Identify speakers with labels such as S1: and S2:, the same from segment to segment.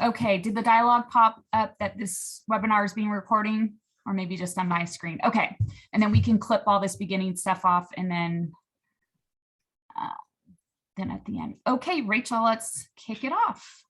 S1: Okay, did the dialogue pop up that this webinar is being recording, or maybe just on my screen? Okay, and then we can clip all this beginning stuff off and then at the end. Okay, Rachel, let's kick it off.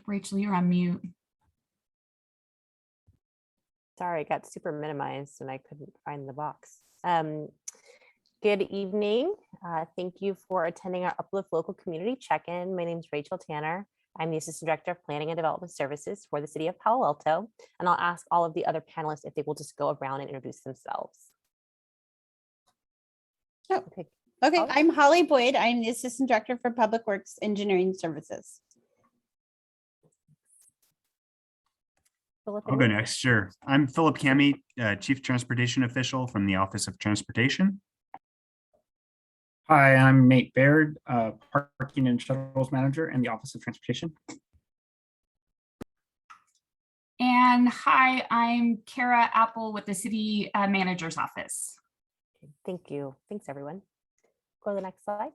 S1: Rachel, you're on mute.
S2: Sorry, it got super minimized and I couldn't find the box. Good evening. Thank you for attending our Uplift Local Community Check-in. My name is Rachel Tanner. I'm the Assistant Director of Planning and Development Services for the City of Palo Alto. And I'll ask all of the other panelists if they will just go around and introduce themselves.
S3: Oh, okay. I'm Holly Boyd. I'm the Assistant Director for Public Works Engineering Services.
S4: I'll go next, sure. I'm Philip Cammey, Chief Transportation Official from the Office of Transportation.
S5: Hi, I'm Nate Baird, Parking and Shuttles Manager in the Office of Transportation.
S1: And hi, I'm Kara Apple with the City Manager's Office.
S2: Thank you. Thanks, everyone. Go to the next slide.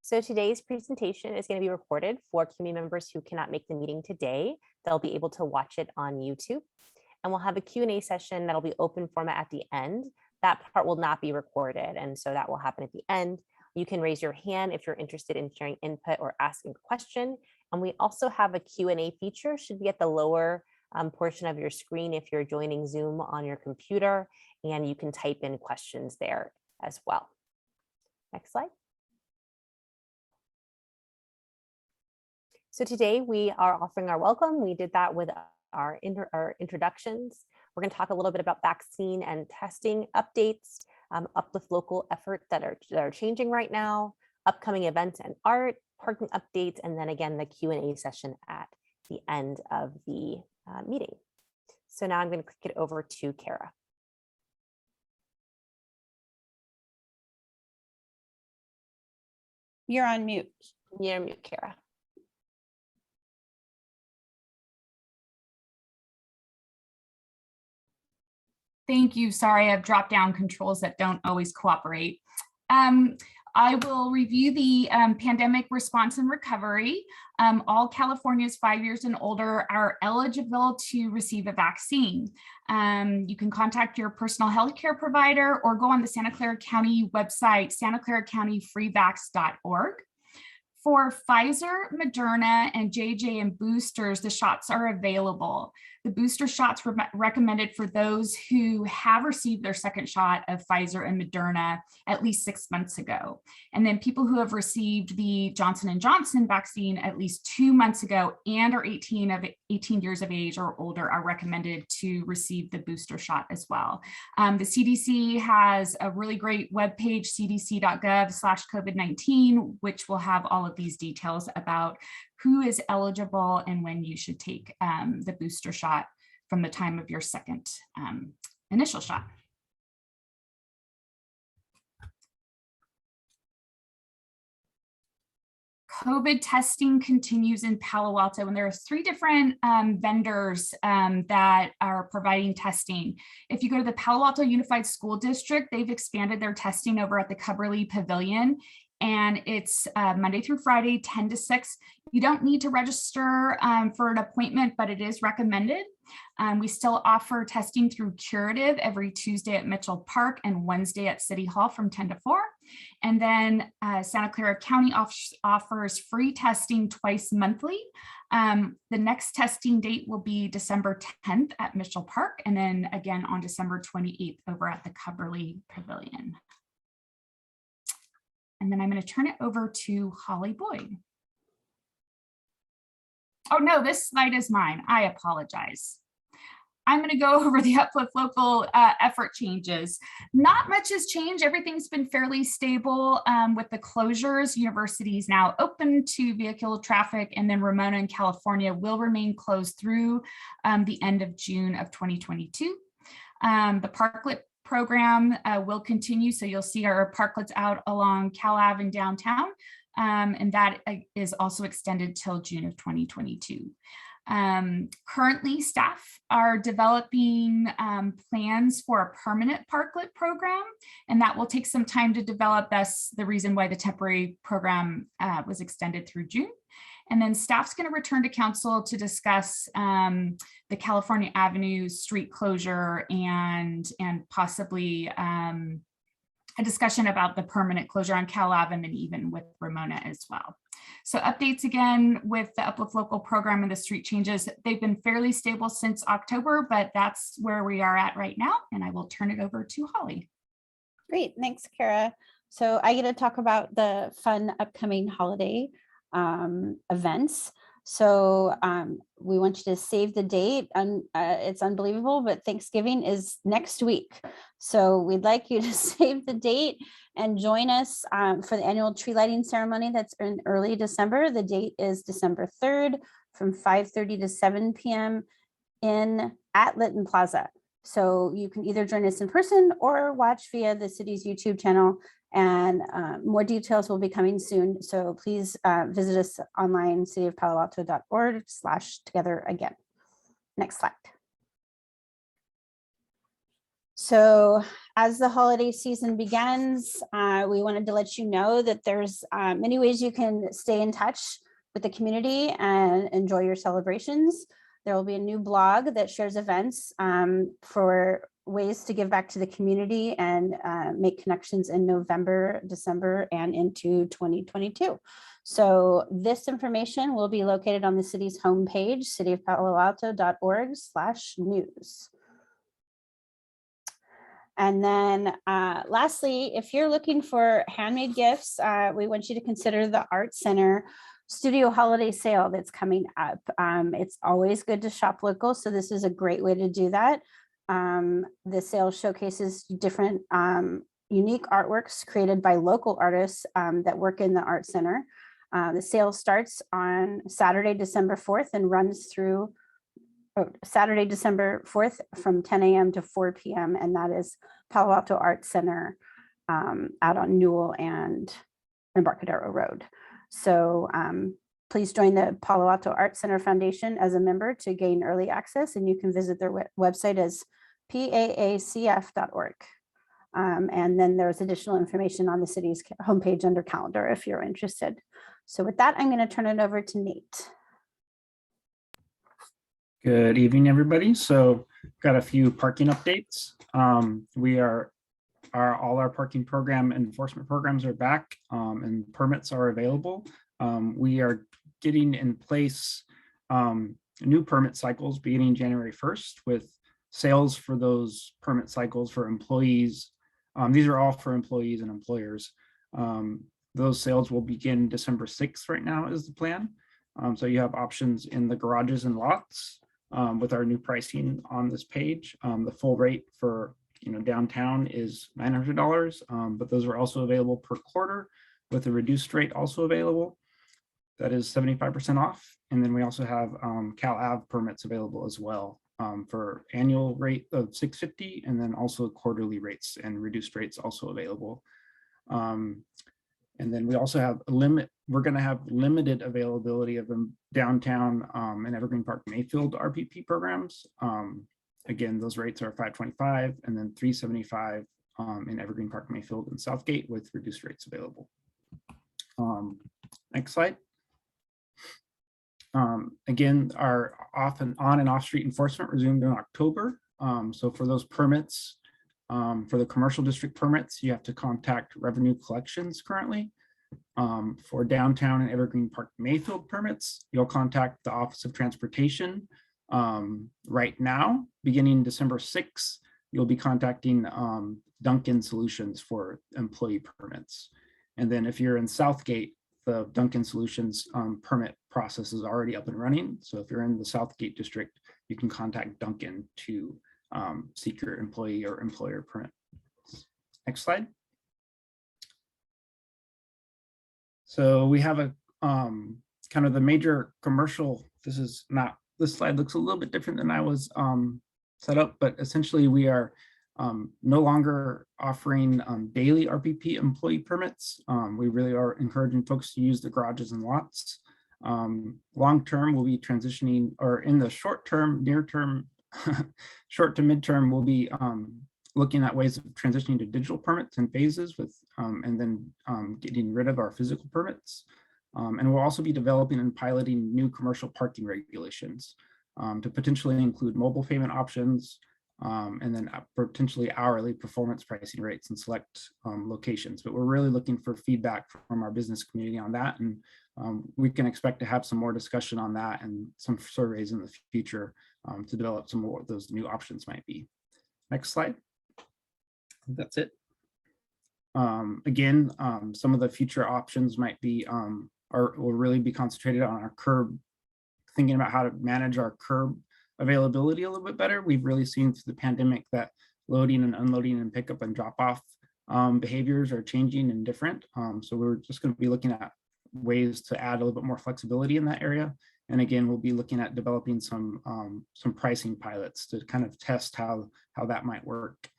S2: So today's presentation is going to be recorded for community members who cannot make the meeting today. They'll be able to watch it on YouTube. And we'll have a Q&A session that'll be open format at the end. That part will not be recorded, and so that will happen at the end. You can raise your hand if you're interested in sharing input or asking a question. And we also have a Q&A feature, should be at the lower portion of your screen if you're joining Zoom on your computer, and you can type in questions there as well. Next slide. So today we are offering our welcome. We did that with our introductions. We're going to talk a little bit about vaccine and testing updates, Uplift Local efforts that are changing right now, upcoming events and art, parking updates, and then again, the Q&A session at the end of the meeting. So now I'm going to click it over to Kara.
S3: You're on mute.
S2: You're on mute, Kara.
S1: Thank you. Sorry, I've dropped down controls that don't always cooperate. I will review the pandemic response and recovery. All Californians 5 years and older are eligible to receive a vaccine. You can contact your personal health care provider or go on the Santa Clara County website, santaclaracountyfreevax.org. For Pfizer, Moderna, and JJ and boosters, the shots are available. The booster shots were recommended for those who have received their second shot of Pfizer and Moderna at least 6 months ago. And then people who have received the Johnson & Johnson vaccine at least 2 months ago and are 18 years of age or older are recommended to receive the booster shot as well. The CDC has a really great webpage, cdc.gov/COVID-19, which will have all of these details about who is eligible and when you should take the booster shot from the time of your second initial shot. COVID testing continues in Palo Alto, and there are 3 different vendors that are providing testing. If you go to the Palo Alto Unified School District, they've expanded their testing over at the Cubberley Pavilion, and it's Monday through Friday, 10 to 6. You don't need to register for an appointment, but it is recommended. We still offer testing through Curative every Tuesday at Mitchell Park and Wednesday at City Hall from 10 to 4. And then Santa Clara County offers free testing twice monthly. The next testing date will be December 10th at Mitchell Park, and then again on December 28th over at the Cubberley Pavilion. And then I'm going to turn it over to Holly Boyd. Oh no, this slide is mine. I apologize. I'm going to go over the Uplift Local effort changes. Not much has changed. Everything's been fairly stable with the closures. University is now open to vehicular traffic, and then Ramona in California will remain closed through the end of June of 2022. The Parklet program will continue, so you'll see our parklets out along Cal Ave in downtown. and that is also extended till June of 2022. Currently, staff are developing plans for a permanent parklet program, and that will take some time to develop. That's the reason why the temporary program was extended through June. And then staff's going to return to council to discuss the California Avenue street closure and possibly a discussion about the permanent closure on Cal Ave and even with Ramona as well. So updates again with the Uplift Local program and the street changes. They've been fairly stable since October, but that's where we are at right now. And I will turn it over to Holly.
S3: Great, thanks, Kara. So I get to talk about the fun upcoming holiday events. So we want you to save the date, and it's unbelievable, but Thanksgiving is next week. So we'd like you to save the date and join us for the annual tree lighting ceremony that's in early December. The date is December 3rd from 5:30 to 7 p.m. at Lytton Plaza. So you can either join us in person or watch via the city's YouTube channel, and more details will be coming soon. So please visit us online, cityofpaloalto.org/together again. Next slide. So as the holiday season begins, we wanted to let you know that there's many ways you can stay in touch with the community and enjoy your celebrations. There will be a new blog that shares events for ways to give back to the community and make connections in November, December, and into 2022. So this information will be located on the city's homepage, cityofpaloalto.org/news. And then lastly, if you're looking for handmade gifts, we want you to consider the Art Center Studio Holiday Sale that's coming up. It's always good to shop local, so this is a great way to do that. The sale showcases different unique artworks created by local artists that work in the Art Center. The sale starts on Saturday, December 4th and runs through Saturday, December 4th from 10 a.m. to 4 p.m. And that is Palo Alto Art Center out on Newell and Embarcadero Road. So please join the Palo Alto Art Center Foundation as a member to gain early access, and you can visit their website as paacf.org. And then there's additional information on the city's homepage under calendar if you're interested. So with that, I'm going to turn it over to Nate.
S5: Good evening, everybody. So got a few parking updates. All our parking program enforcement programs are back and permits are available. We are getting in place new permit cycles beginning January 1st with sales for those permit cycles for employees. These are all for employees and employers. Those sales will begin December 6th right now is the plan. So you have options in the garages and lots with our new pricing on this page. The full rate for downtown is $900, but those are also available per quarter with a reduced rate also available. That is 75% off. And then we also have Cal Ave permits available as well for annual rate of $650, and then also quarterly rates and reduced rates also available. And then we also have we're going to have limited availability of the downtown and Evergreen Park Mayfield RPP programs. Again, those rates are $525 and then $375 in Evergreen Park Mayfield and Southgate with reduced rates available. Next slide. Again, our on and off street enforcement resumed in October. So for those permits, for the commercial district permits, you have to contact revenue collections currently. For downtown and Evergreen Park Mayfield permits, you'll contact the Office of Transportation. Right now, beginning December 6th, you'll be contacting Duncan Solutions for employee permits. And then if you're in Southgate, the Duncan Solutions permit process is already up and running. So if you're in the Southgate district, you can contact Duncan to seek your employee or employer permit. Next slide. So we have a kind of the major commercial. This slide looks a little bit different than I was set up, but essentially we are No longer offering daily RPP employee permits. We really are encouraging folks to use the garages and lots. Long term, we'll be transitioning, or in the short term, near term, short to midterm, we'll be looking at ways of transitioning to digital permits in phases with, and then getting rid of our physical permits. And we'll also be developing and piloting new commercial parking regulations to potentially include mobile payment options, and then potentially hourly performance pricing rates in select locations. But we're really looking for feedback from our business community on that. And we can expect to have some more discussion on that and some surveys in the future to develop some more what those new options might be. Next slide. That's it. Again, some of the future options might be, will really be concentrated on our curb, thinking about how to manage our curb availability a little bit better. We've really seen through the pandemic that loading and unloading and pickup and drop off behaviors are changing and different. So we're just going to be looking at ways to add a little bit more flexibility in that area. And again, we'll be looking at developing some pricing pilots to kind of test how that might work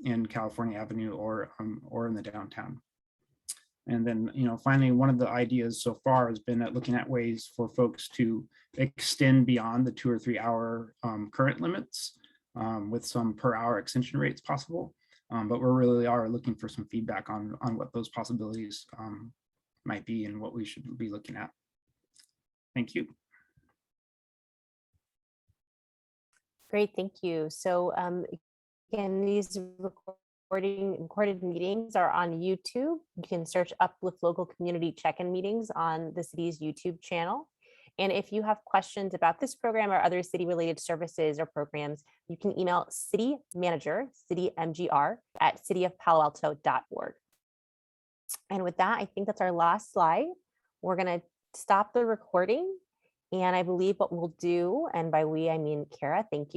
S5: in California Avenue or in the downtown. And then, finally, one of the ideas so far has been at looking at ways for folks to extend beyond the 2 or 3 hour current limits with some per hour extension rates possible. But we really are looking for some feedback on what those possibilities might be and what we should be looking at. Thank you.
S2: Great, thank you. So again, these recorded meetings are on YouTube. You can search Uplift Local Community Check-in Meetings on the city's YouTube channel. And if you have questions about this program or other city-related services or programs, you can email city manager, citymgr, at cityofpaloalto.org. And with that, I think that's our last slide. We're going to stop the recording. And I believe what we'll do, and by we, I mean Kara, thank you.